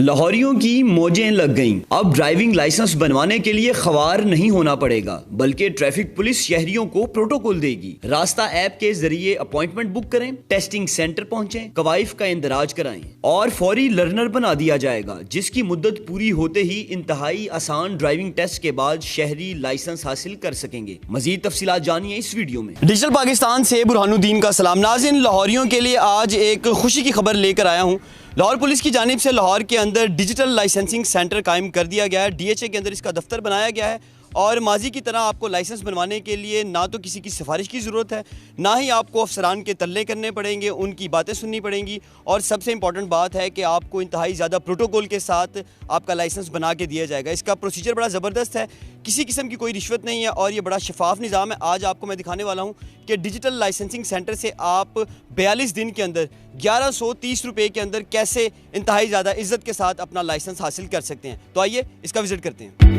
लाहौरियों की मौजें लग गईं। अब ड्राइविंग लाइसेंस बनवाने के लिए ख्वार नहीं होना पड़ेगा, बल्कि ट्रैफिक पुलिस शहरियों को प्रोटोकॉल देगी। रास्ता ऐप के जरिए अपॉइंटमेंट बुक करें, टेस्टिंग सेंटर पहुंचें, कवाइफ का इंदराज कराएं और फौरी लर्नर बना दिया जाएगा, जिसकी मुद्दत पूरी होते ही इंतहाई आसान ड्राइविंग टेस्ट के बाद शहरी लाइसेंस हासिल कर सकेंगे। मजीद तफसीलात जानिए इस वीडियो में। डिजिटल पाकिस्तान से बुरहानुद्दीन का सलाम। नाज़रीन, लाहौरियों के लिए आज एक खुशी की खबर लेकर आया हूँ। लाहौर पुलिस की जानिब से लाहौर के अंदर डिजिटल लाइसेंसिंग सेंटर कायम कर दिया गया है। DHA के अंदर इसका दफ्तर बनाया गया है और माजी की तरह आपको लाइसेंस बनवाने के लिए ना तो किसी की सिफारिश की ज़रूरत है, ना ही आपको अफसरान के तल्ले करने पड़ेंगे, उनकी बातें सुननी पड़ेंगी और सबसे इंपॉर्टेंट बात है कि आपको इंतहाई ज़्यादा प्रोटोकॉल के साथ आपका लाइसेंस बना के दिया जाएगा। इसका प्रोसीजर बड़ा ज़बरदस्त है, किसी किस्म की कोई रिश्वत नहीं है और ये बड़ा शफाफ निज़ाम है। आज आपको मैं दिखाने वाला हूँ कि डिजिटल लाइसेंसिंग सेंटर से आप 42 दिन के अंदर 1130 रुपये के अंदर कैसे इंतहाई ज़्यादा इज्जत के साथ अपना लाइसेंस हासिल कर सकते हैं। तो आइए इसका विजिट करते हैं।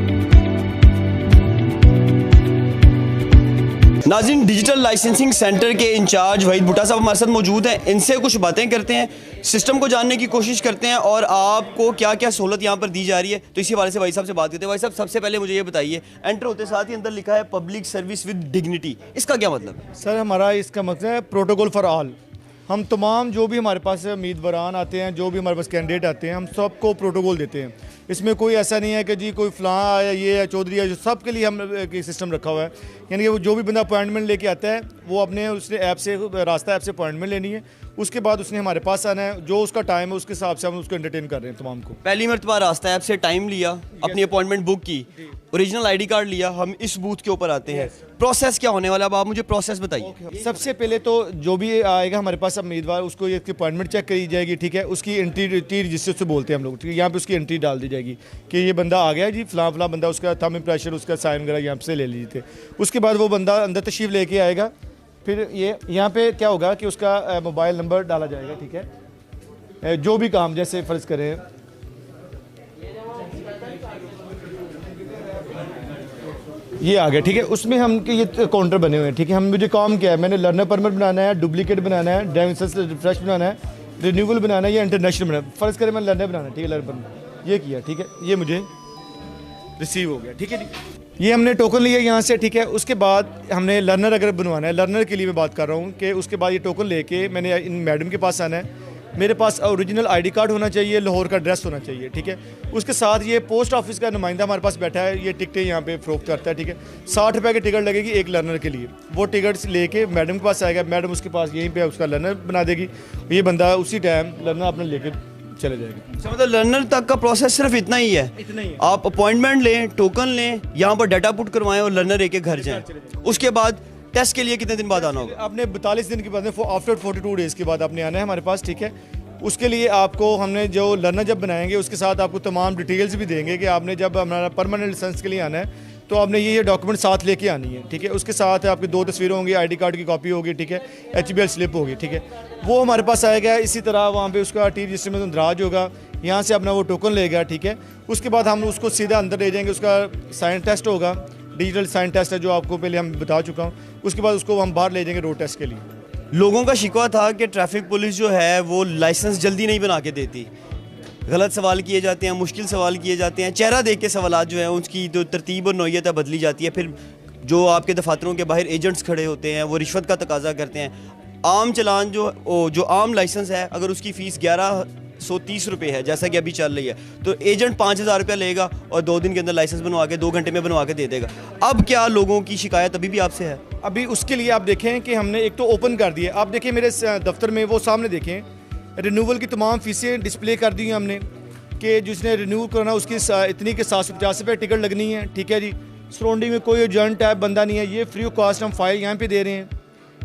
नाज़रीन, डिजिटल लाइसेंसिंग सेंटर के इंचार्ज वहीद भुट्टा साहब हमारे साथ मौजूद हैं। इनसे कुछ बातें करते हैं, सिस्टम को जानने की कोशिश करते हैं और आपको क्या क्या सहूलत यहाँ पर दी जा रही है, तो इसी हवाले से भाई साहब से बात करते हैं। भाई साहब, सबसे पहले मुझे ये बताइए, एंटर होते साथ ही अंदर लिखा है पब्लिक सर्विस विद डिग्निटी, इसका क्या मतलब है? सर, हमारा इसका मकसद है प्रोटोकॉल फॉर ऑल। हम तमाम जो भी हमारे पास उम्मीदवारान आते हैं, जो भी हमारे पास कैंडिडेट आते हैं, हम सबको प्रोटोकॉल देते हैं। इसमें कोई ऐसा नहीं है कि जी कोई फ़लाँ है, ये है, चौधरी है, जो सब के लिए हम सिस्टम रखा हुआ है। यानी कि वो जो भी बंदा अपॉइंटमेंट लेके आता है, वो अपने उसने ऐप से, रास्ता ऐप से अपॉइंटमेंट लेनी है, उसके बाद उसने हमारे पास आना है, जो उसका टाइम है उसके हिसाब से हम उसको एंटरटेन कर रहे हैं तमाम को। पहली मरतबा रास्ता ऐप से टाइम लिया, अपनी अपॉइंटमेंट बुक की, ओरिजिनल ID कार्ड लिया, हम इस बूथ के ऊपर आते हैं। प्रोसेस क्या होने वाला है, अब आप मुझे प्रोसेस बताइए। सबसे पहले तो जो भी आएगा हमारे पास उम्मीदवार, उसको ये अपॉइंटमेंट चेक करी जाएगी, ठीक है। उसकी एंट्री रजिस्टर से बोलते हैं हम लोग, ठीक है। यहाँ पे उसकी एंट्री डाल दी जाएगी कि ये बंदा आ गया जी, फलां फलां बंदा, उसका थंब इम्प्रेशन, उसका साइन वगैरह यहाँ से ले लीजिए। उसके बाद वो बंदा अंदर तशरीफ लेके आएगा, फिर ये यहाँ पे क्या होगा कि उसका मोबाइल नंबर डाला जाएगा, ठीक है। जो भी काम, जैसे फ़र्ज़ करें ये आ गया, ठीक है। उसमें हम के ये काउंटर बने हुए हैं, ठीक है। हम मुझे काम क्या है, मैंने लर्नर परमिट बनाना है, डुप्लीकेट बनाना है, ड्राइविंग लाइसेंस रिफ्रेश बनाना है, रिन्यूअल बनाना है या इंटरनेशनल बनाना है। फ़र्ज़ करें मैं लर्नर बनाना है, ठीक है, लर्नर परमिट ये किया, ठीक है। ये मुझे रिसीव हो गया, ठीक है जी। ये हमने टोकन लिया यहाँ से, ठीक है। उसके बाद हमने लर्नर अगर बनवाना है, लर्नर के लिए मैं बात कर रहा हूँ कि उसके बाद ये टोकन लेके मैंने इन मैडम के पास आना है। मेरे पास ओरिजिनल ID कार्ड होना चाहिए, लाहौर का एड्रेस होना चाहिए, ठीक है। उसके साथ ये पोस्ट ऑफिस का नुमाइंदा हमारे पास बैठा है, ये टिकटें यहाँ पे फ़रोख्त करता है, ठीक है। 60 रुपये की टिकट लगेगी एक लर्नर के लिए। वो टिकट लेके मैडम के पास आएगा, मैडम उसके पास यहीं पे उसका लर्नर बना देगी। ये बंदा उसी टाइम लर्नर अपने लेके चले जाएगा। मतलब लर्नर तक का प्रोसेस सिर्फ इतना ही है, इतना ही है। आप अपॉइंटमेंट लें, टोकन लें, यहाँ पर डाटा पुट करवाएं और लर्नर एक घर जाएं। उसके बाद टेस्ट के लिए कितने दिन बाद आना होगा? आपने 42 दिन के बाद, आफ्टर 42 डेज़ के बाद आपने आना है हमारे पास, ठीक है। उसके लिए आपको हमने जो लर्नर जब बनाएंगे, उसके साथ आपको तमाम डिटेल्स भी देंगे कि आपने जब हमारा परमानेंट लाइसेंस के लिए आना है तो आपने ये डॉक्यूमेंट साथ लेके आनी है, ठीक है। उसके साथ आपकी 2 तस्वीरें होंगी, ID कार्ड की कॉपी होगी, ठीक है, HBL स्लिप होगी, ठीक है। वो हमारे पास आएगा। इसी तरह वहाँ पे उसका टी रजिस्टर में इंदराज होगा, यहाँ से अपना वो टोकन लेगा, ठीक है। उसके बाद हम उसको सीधा अंदर ले जाएंगे, उसका साइन टेस्ट होगा, डिजिटल साइन टेस्ट है जो आपको पहले हम बता चुका हूँ। उसके बाद उसको हम बाहर ले जाएंगे रोड टेस्ट के लिए। लोगों का शिकवा था कि ट्रैफिक पुलिस जो है वो लाइसेंस जल्दी नहीं बना के देती, गलत सवाल किए जाते हैं, मुश्किल सवाल किए जाते हैं, चेहरा देख के सवालात जो हैं उसकी जो तरतीब और नौइयत है बदली जाती है। फिर जो आपके दफातरों के बाहर एजेंट्स खड़े होते हैं वो रिश्वत का तकाजा करते हैं। आम चलान जो आम लाइसेंस है, अगर उसकी फ़ीस 1130 रुपये है जैसा कि अभी चल रही है, तो एजेंट 5000 रुपया लेगा और 2 दिन के अंदर लाइसेंस बनवा के 2 घंटे में बनवा के दे देगा। अब क्या लोगों की शिकायत अभी भी आपसे है? अभी उसके लिए आप देखें कि हमने एक तो ओपन कर दिया। आप देखें मेरे दफ्तर में, वो सामने देखें, रिन्यूअल की तमाम फ़ीसें डिस्प्ले कर दी हैं हमने कि जिसने रिन्यू करना उसकी इतनी के 750 रुपये टिकट लगनी है, ठीक है जी। सराउंडिंग में कोई एजेंट टाइप बंदा नहीं है, ये फ्री ऑफ कॉस्ट हम फ़ाइल यहाँ पे दे रहे हैं।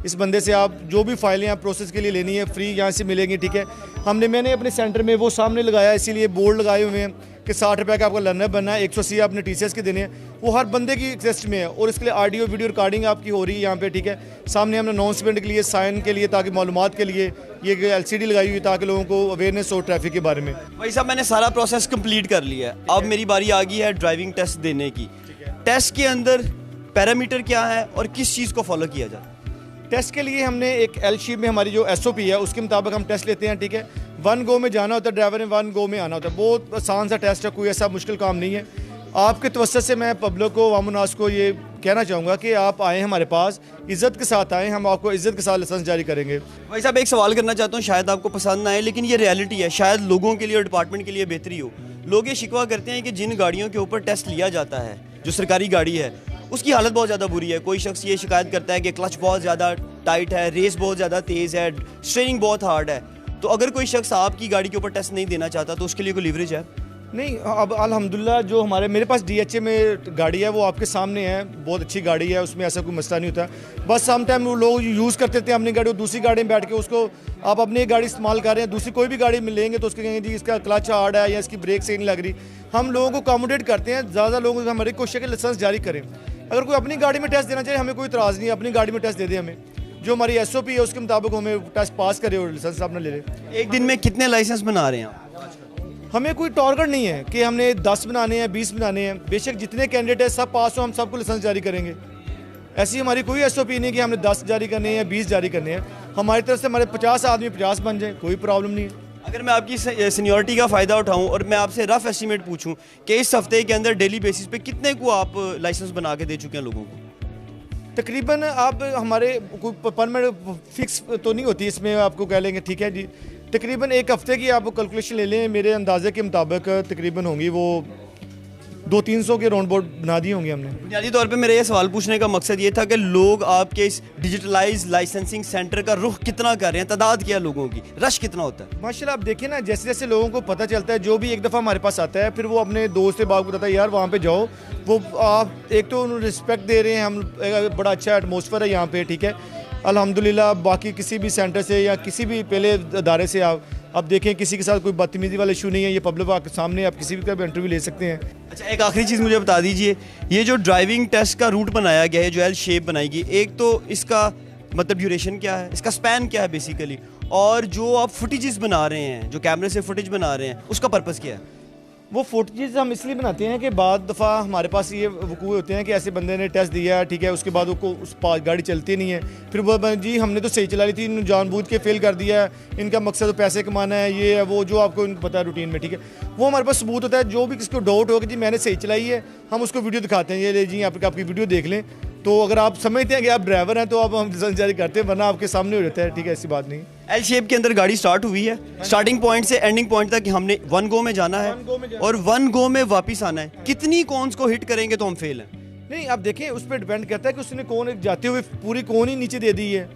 इस बंदे से आप जो भी फाइलें आप प्रोसेस के लिए लेनी है फ्री यहाँ से मिलेंगी, ठीक है। मैंने अपने सेंटर में वो सामने लगाया, इसीलिए बोर्ड लगाए हुए हैं कि 60 रुपये का आपका लर्नर बनना है, 180 आपने TCS के देने हैं। वो हर बंदे की एक्सेस में है और इसके लिए ऑडियो वीडियो रिकॉर्डिंग आपकी हो रही है यहाँ पे, ठीक है। सामने हमने अनाउंसमेंट के लिए, साइन के लिए, ताकि मालूमात के लिए ये LCD लगाई हुई ताकि लोगों को अवेयरनेस हो ट्रैफिक के बारे में। भाई साहब, मैंने सारा प्रोसेस कंप्लीट कर लिया है, अब मेरी बारी आ गई है ड्राइविंग टेस्ट देने की। टेस्ट के अंदर पैरामीटर क्या है और किस चीज़ को फॉलो किया जाता है? टेस्ट के लिए हमने एक L शेप में हमारी जो SOP है उसके मुताबिक हम टेस्ट लेते हैं, ठीक है। 1 गो में जाना होता है, ड्राइवर ने 1 गो में आना होता है। बहुत आसान सा टेस्ट है, कोई ऐसा मुश्किल काम नहीं है। आपके तवज्जो से मैं पब्लिक को, वामुनास को ये कहना चाहूँगा कि आप आएँ हमारे पास, इज़्ज़त के साथ आएँ, हम आपको इज़्ज़त के साथ लाइसेंस जारी करेंगे। भाई साहब एक सवाल करना चाहता हूँ, शायद आपको पसंद ना आए लेकिन ये रियलिटी है, शायद लोगों के लिए और डिपार्टमेंट के लिए बेहतरी हो। लोग ये शिकवा करते हैं कि जिन गाड़ियों के ऊपर टेस्ट लिया जाता है, जो सरकारी गाड़ी है, उसकी हालत बहुत ज़्यादा बुरी है। कोई शख्स ये शिकायत करता है कि क्लच बहुत ज़्यादा टाइट है, रेस बहुत ज़्यादा तेज़ है, स्टीयरिंग बहुत हार्ड है। तो अगर कोई शख्स आपकी गाड़ी के ऊपर टेस्ट नहीं देना चाहता तो उसके लिए कोई लीवरेज है? नहीं, अब अल्हम्दुलिल्लाह जो मेरे पास DHA में गाड़ी है वो आपके सामने है, बहुत अच्छी गाड़ी है, उसमें ऐसा कोई मसला नहीं होता। बस सम टाइम लोग यूज़ करते थे अपनी गाड़ी, दूसरी गाड़ी में बैठ के उसको आप अपनी गाड़ी इस्तेमाल कर रहे हैं, दूसरी कोई भी गाड़ी मिलेंगे तो उसके कहेंगे जी इसका क्लच हार्ड है या इसकी ब्रेक सही नहीं लग रही। हम लोगों को अकोमोडेट करते हैं, ज़्यादा लोगों को हमारी कोशिश है कि लाइसेंस जारी करें। अगर कोई अपनी गाड़ी में टेस्ट देना चाहिए, हमें कोई इतराज़ नहीं है, अपनी गाड़ी में टेस्ट दे दे, हमें जो हमारी SOP है उसके मुताबिक हमें टेस्ट पास करे और लाइसेंस अपना ले ले। एक दिन में कितने लाइसेंस बना रहे हैं आप? हमें कोई टारगेट नहीं है कि हमने 10 बनाने हैं, 20 बनाने हैं। बेशक जितने कैंडिडेट हैं सब पास हो, हम सबको लाइसेंस जारी करेंगे। ऐसी हमारी कोई SOP नहीं कि हमने 10 जारी करने हैं या 20 जारी करने हैं। हमारी तरफ से हमारे 50 आदमी 50 बन जाए, कोई प्रॉब्लम नहीं है। अगर मैं आपकी सीनियरिटी का फ़ायदा उठाऊं और मैं आपसे रफ एस्टीमेट पूछूं कि इस हफ्ते के अंदर डेली बेसिस पे कितने को आप लाइसेंस बना के दे चुके हैं लोगों को? तकरीबन आप हमारे कोई परमानेंट फिक्स तो नहीं होती इसमें, आपको कह लेंगे ठीक है जी, तकरीबन एक हफ्ते की आप कैलकुलेशन ले लें, मेरे अंदाजे के मुताबिक तकरीबन होंगी वो 200-300 के राउंड बोर्ड बना दिए होंगे हमने। बुनियादी तौर पे मेरा ये सवाल पूछने का मकसद ये था कि लोग आपके इस डिजिटलाइज लाइसेंसिंग सेंटर का रुख कितना कर रहे हैं, तादाद क्या लोगों की, रश कितना होता है? माशाल्लाह आप देखिए ना, जैसे जैसे लोगों को पता चलता है, जो भी एक दफ़ा हमारे पास आता है फिर वो अपने दोस्त से बात बताता है यार वहाँ पे जाओ, वो आप एक तो उन्हें रिस्पेक्ट दे रहे हैं, हम बड़ा अच्छा एटमॉस्फेयर है यहाँ पे, ठीक है अल्हम्दुलिल्लाह। बाकी किसी भी सेंटर से या किसी भी पहले अदारे से आप देखें किसी के साथ कोई बदतमीजी वाला इशू नहीं है, ये पब्लिक आपके सामने, आप किसी भी का भी इंटरव्यू ले सकते हैं। अच्छा एक आखिरी चीज़ मुझे बता दीजिए, ये जो ड्राइविंग टेस्ट का रूट बनाया गया है, जो L शेप बनाई गई, एक तो इसका मतलब ड्यूरेशन क्या है, इसका स्पैन क्या है बेसिकली, और जो आप फुटेजेस बना रहे हैं, जो कैमरे से फुटेज बना रहे हैं, उसका पर्पज़ क्या है? वो फुटेजेस हम इसलिए बनाते हैं कि बाद दफ़ा हमारे पास ये वकूए होते हैं कि ऐसे बंदे ने टेस्ट दिया, ठीक है, उसके बाद उसको उस गाड़ी चलती नहीं है, फिर वो जी हमने तो सही चला ली थी, जानबूझ के फेल कर दिया है, इनका मकसद तो पैसे कमाना है, ये है वो, जो आपको इनको पता है रूटीन में, ठीक है, वो हमारे पास सबूत होता है। जो भी किसको डाउट हो कि जी मैंने सही चलाई है, हम उसको वीडियो दिखाते हैं, ये ले जी आपकी वीडियो देख लें, तो अगर आप समझते हैं कि आप ड्राइवर हैं तो आप हम लाइसेंस जारी करते हैं, वरना आपके सामने हो जाता है, ठीक है, ऐसी बात नहीं। L शेप के अंदर गाड़ी स्टार्ट हुई है, स्टार्टिंग पॉइंट से एंडिंग पॉइंट तक हमने 1 गो में जाना है और 1 गो में वापस आना है। कितनी कॉन्स को हिट करेंगे तो हम फेल हैं? नहीं, आप देखें उस पर डिपेंड करता है कि उसने कौन जाते हुए पूरी कौन ही नीचे दे दी है,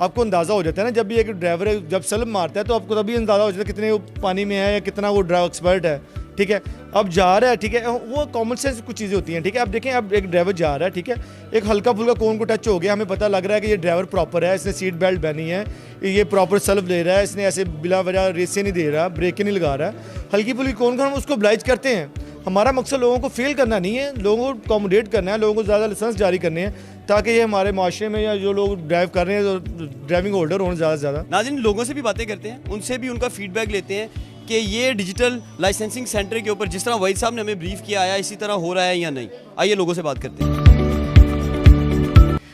आपको अंदाज़ा हो जाता है ना। जब भी एक ड्राइवर जब सलब मारता है तो आपको तभी अंदाज़ा हो जाता है कितने वो पानी में है या कितना वो ड्राइवर एक्सपर्ट है, ठीक है। अब जा रहा है, ठीक है, वो कॉमन सेंस कुछ चीज़ें होती हैं, ठीक है। अब देखें, अब एक ड्राइवर जा रहा है, ठीक है, एक हल्का फुल्का कौन को टच हो गया, हमें पता लग रहा है कि ये ड्राइवर प्रॉपर है, इसने सीट बेल्ट पहनी है, ये प्रॉपर सेल्फ ले रहा है, इसने ऐसे बिला वजह रेसे नहीं दे रहा, ब्रेक नहीं लगा रहा, हल्की फुल्की कौन को हम उसको ब्लाइज करते हैं। हमारा मकसद लोगों को फेल करना नहीं है, लोगों को अकोमोडेट करना है, लोगों को ज़्यादा लाइसेंस जारी करने हैं, ताकि ये हमारे माशरे में या जो लोग ड्राइव कर रहे हैं, ड्राइविंग होल्डर होने ज़्यादा से ज़्यादा। नाज़रीन, लोगों से भी बातें करते हैं, उनसे भी उनका फीडबैक लेते हैं कि ये डिजिटल लाइसेंसिंग सेंटर के ऊपर जिस तरह वहीद साहब ने हमें ब्रीफ किया आया, इसी तरह हो रहा है या नहीं। आइए लोगों से बात करते हैं।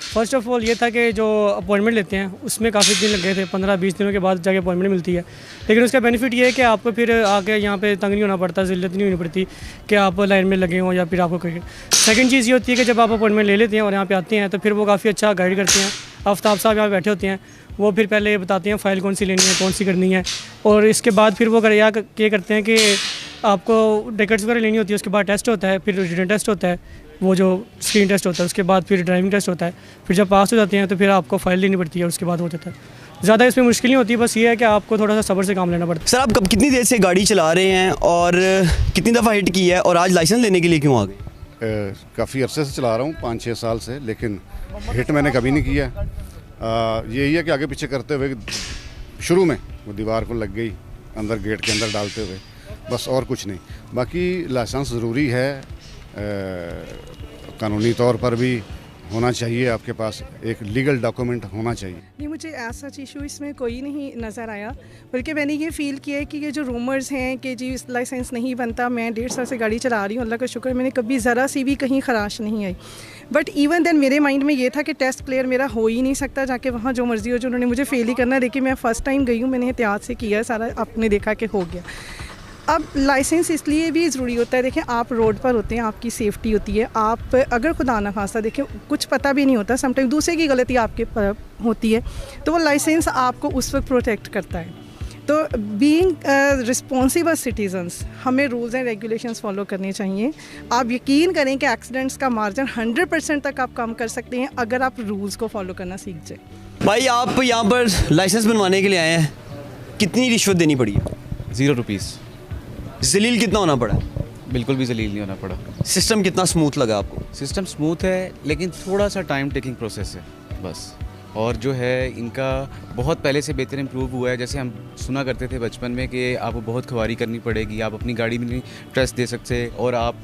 फ़र्स्ट ऑफ़ ऑल ये था कि जो अपॉइंटमेंट लेते हैं उसमें काफ़ी दिन लग गए थे, 15-20 दिनों के बाद जाके अपॉइंटमेंट मिलती है, लेकिन उसका बेनिफिट ये है कि आपको फिर आके यहाँ पे तंग नहीं होना पड़ता, ज़िल्लत नहीं होनी पड़ती कि आप लाइन में लगे हों या फिर आपको कोई। सेकंड चीज़ ये होती है कि जब आप अपॉइंटमेंट ले लेते हैं और यहाँ पे आते हैं तो फिर वो काफ़ी अच्छा गाइड करते हैं। आफ्ताब साहब यहाँ बैठे होते हैं, वो फिर पहले बताते हैं फ़ाइल कौन सी लेनी है, कौन सी करनी है, और इसके बाद फिर वो ये करते हैं कि आपको टिकट्स वगैरह लेनी होती है, उसके बाद टेस्ट होता है, फिर रिटन टेस्ट होता है, वो जो स्क्रीन टेस्ट होता है, उसके बाद फिर ड्राइविंग टेस्ट होता है, फिर जब पास हो जाते हैं तो फिर आपको फ़ाइल लेनी पड़ती है, उसके बाद हो जाता है। ज़्यादा इसमें मुश्किल नहीं होती, बस ये है कि आपको थोड़ा सा सब्र से काम लेना पड़ता है। सर, आप कब कितनी देर से गाड़ी चला रहे हैं और कितनी दफ़ा हिट की है, और आज लाइसेंस लेने के लिए क्यों आ गए? काफ़ी अरसे से चला रहा हूँ, 5-6 साल से, लेकिन हिट मैंने कभी नहीं किया। यही है कि आगे पीछे करते हुए शुरू में वो दीवार को लग गई अंदर, गेट के अंदर डालते हुए, बस और कुछ नहीं। बाकी लाइसेंस ज़रूरी है, कानूनी तौर पर भी होना चाहिए, आपके पास एक लीगल डॉक्यूमेंट होना चाहिए। नहीं, मुझे ऐसा इशू इसमें कोई नहीं नज़र आया, बल्कि मैंने ये फ़ील किया है कि ये जो रूमर्स हैं कि जी लाइसेंस नहीं बनता, मैं 1.5 साल से गाड़ी चला रही हूँ, अल्लाह का शुक्र मैंने कभी ज़रा सी भी कहीं खराश नहीं आई। बट इवन देन मेरे माइंड में ये था कि टेस्ट क्लियर मेरा हो ही नहीं सकता, जाके वहाँ जो मर्ज़ी हो, जो उन्होंने मुझे फ़ेल ही करना है। लेकिन मैं फ़र्स्ट टाइम गई हूँ, मैंने एहतियात से किया सारा, आपने देखा कि हो गया। अब लाइसेंस इसलिए भी ज़रूरी होता है, देखें आप रोड पर होते हैं, आपकी सेफ्टी होती है, आप अगर खुदा ना खास्ता देखें कुछ पता भी नहीं होता, समटाइम दूसरे की गलती आपके पर होती है, तो वो लाइसेंस आपको उस वक्त प्रोटेक्ट करता है। तो बीइंग रिस्पॉन्सिबल सिटीजन्स हमें रूल्स एंड रेगुलेशंस फॉलो करने चाहिए। आप यकीन करें कि एक्सीडेंट्स का मार्जिन 100% तक आप कम कर सकते हैं अगर आप रूल्स को फॉलो करना सीख जाए। भाई आप यहाँ पर लाइसेंस बनवाने के लिए आए हैं, कितनी रिश्वत देनी पड़ी है? 0 रुपीज़। जलील कितना होना पड़ा? बिल्कुल भी जलील नहीं होना पड़ा। सिस्टम कितना स्मूथ लगा आपको? सिस्टम स्मूथ है, लेकिन थोड़ा सा टाइम टेकिंग प्रोसेस है बस। और जो है इनका बहुत पहले से बेहतर इम्प्रूव हुआ है। जैसे हम सुना करते थे बचपन में कि आपको बहुत खवारी करनी पड़ेगी, आप अपनी गाड़ी में नहीं टेस्ट दे सकते, और आप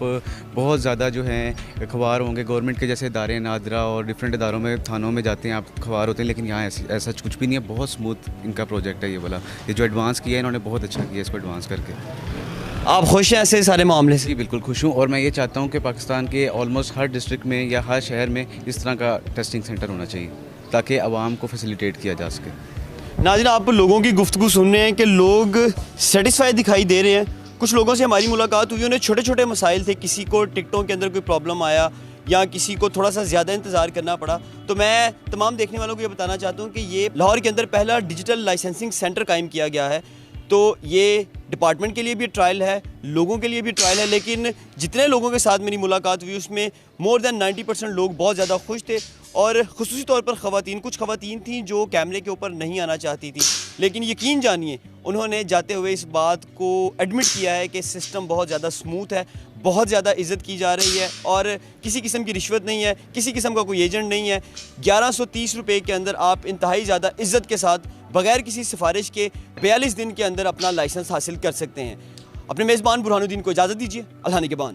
बहुत ज़्यादा जो है खवार होंगे। गवर्नमेंट के जैसे इदारे नादरा और डिफरेंट इदारों में, थानों में जाते हैं, आप खवार होते हैं, लेकिन यहाँ ऐसा कुछ भी नहीं है। बहुत स्मूथ इनका प्रोजेक्ट है ये वाला। ये जो एडवांस किया है इन्होंने बहुत अच्छा किया इसको एडवांस करके। आप खुश हैं ऐसे सारे मामले से? जी बिल्कुल खुश हूँ, और मैं ये चाहता हूँ कि पाकिस्तान के ऑलमोस्ट हर डिस्ट्रिक्ट में या हर शहर में इस तरह का टेस्टिंग सेंटर होना चाहिए, ताकि आवाम को फैसिलिटेट किया जा सके। नाज़रीन, आप लोगों की गुफ्तगू सुन रहे हैं कि लोग सेटिस्फाई दिखाई दे रहे हैं। कुछ लोगों से हमारी मुलाकात हुई, उन्हें छोटे छोटे मसाइल थे, किसी को टिकटों के अंदर कोई प्रॉब्लम आया या किसी को थोड़ा सा ज़्यादा इंतज़ार करना पड़ा। तो मैं तमाम देखने वालों को ये बताना चाहता हूँ कि ये लाहौर के अंदर पहला डिजिटल लाइसेंसिंग सेंटर कायम किया गया है। तो ये डिपार्टमेंट के लिए भी ट्रायल है, लोगों के लिए भी ट्रायल है, लेकिन जितने लोगों के साथ मेरी मुलाकात हुई उसमें मोर देन 90% लोग बहुत ज़्यादा खुश थे। और ख़ुसूसी तौर पर कुछ ख़वातीन थीं जो कैमरे के ऊपर नहीं आना चाहती थी, लेकिन यकीन जानिए उन्होंने जाते हुए इस बात को एडमिट किया है कि सिस्टम बहुत ज़्यादा स्मूथ है, बहुत ज़्यादा इज़्ज़त की जा रही है और किसी किस्म की रिश्वत नहीं है, किसी किस्म का कोई एजेंट नहीं है। 1130 रुपये के अंदर आप इंतहाई ज़्यादा इज़्ज़त के साथ बग़ैर किसी सिफारिश के 42 दिन के अंदर अपना लाइसेंस हासिल कर सकते हैं। अपने मेज़बान बुरहानुद्दीन को इजाज़त दीजिए। अल्लाह निगहबान।